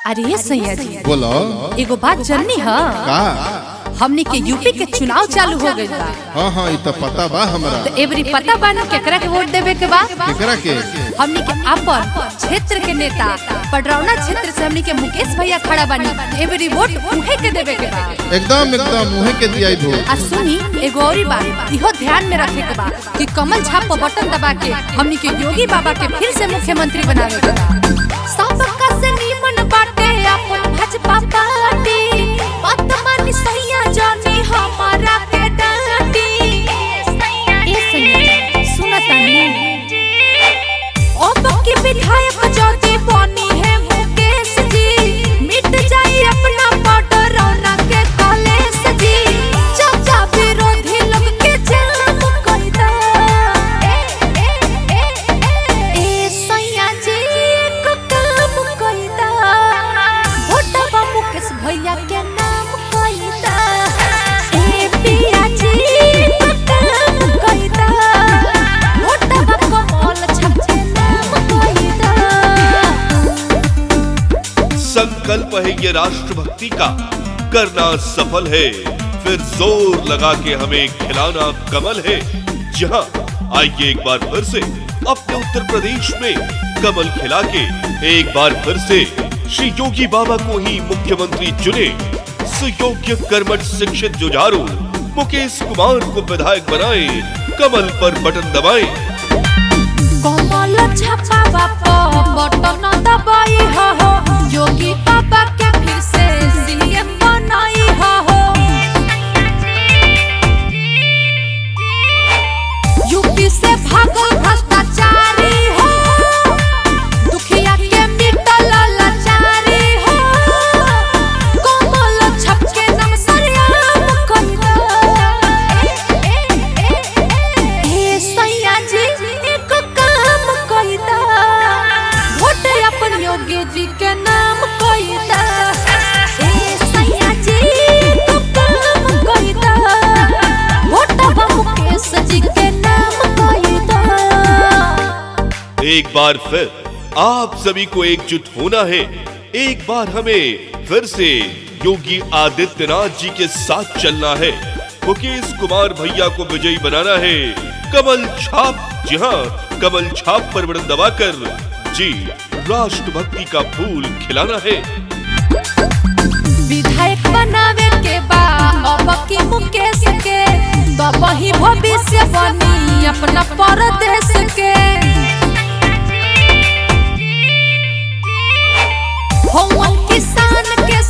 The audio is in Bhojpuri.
अरे सैया जी बोलो। एगो बात जाननी है का? हमनी के यूपी के चुनाव चालू हो गइल बा। हाँ हाँ ये तो पता बा हमरा। तो एवरी पता बा ना केकरा के वोट देवे के बा? केकरा के? हमनी के अपन क्षेत्र के नेता पडरौना क्षेत्र से हमनी के मुकेश भैया खड़ा बानी। एवरी वोट उहे के देवे के बा। एकदम एकदम उहे के दियाई वोट। आ सुनी एगो औरी बात इहो ध्यान में रखे के बा कि कमल छाप पर बटन दबा के हमनी के योगी बाबा के फिर से मुख्यमंत्री बनावे के बा। सबका से नीमन बाटे अपन भाजपा पार्टी बात मानी सैया जानी हमारा के डांटी। ए सैया सुनतानी अब के विधायक ज्योति बनी है मुकेश जी मिट जाई अपना पडरौना के कलेश जी चाचा विरोधी लोग के जाम कर दा। ए सैया जी को काम कर दा वोटवा मुकेश भैया के नाम कर दा। ए पिया जी को काम कर दा वोटवा कमल छाप के नाम कर दा। संकल्प है ये राष्ट्रभक्ति का, करना सफल है, फिर जोर लगा के हमें खिलाना कमल है। जहां आइए एक बार फिर से अपने उत्तर प्रदेश में कमल खिला के एक बार फिर से श्री योगी बाबा को ही मुख्यमंत्री चुने। सुयोग्य कर्मठ शिक्षित जुझारू मुकेश कुमार को विधायक बनाए, कमल पर बटन दबाएं। कमल छापा बटन दबाई हो योगी बाबा के फिर से सीएम बनाई हो। यूपी से भागल भ्रष्टाचारी हो दुखिया के मिटल लाचारी हो कमल छाप के नाम सरियाम कर दा। ए सैया जी एक काम कर दा वोट अपन योगी जी के नाम कर दा। ए सैया जी एक काम कर दा वोट मुकेश जी के नाम कर दा। एक बार फिर आप सभी को एकजुट होना है। एक बार हमें फिर से योगी आदित्यनाथ जी के साथ चलना है। मुकेश कुमार भैया को विजयी बनाना है। कमल छाप, जी हाँ कमल छाप पर बटन दबाकर जी राष्ट्रभक्ति का फूल खिलाना है। विधायक बनावे के बा अब की मुकेश के तो वही भविष्य बनी अपना परदेश के। हो किसान के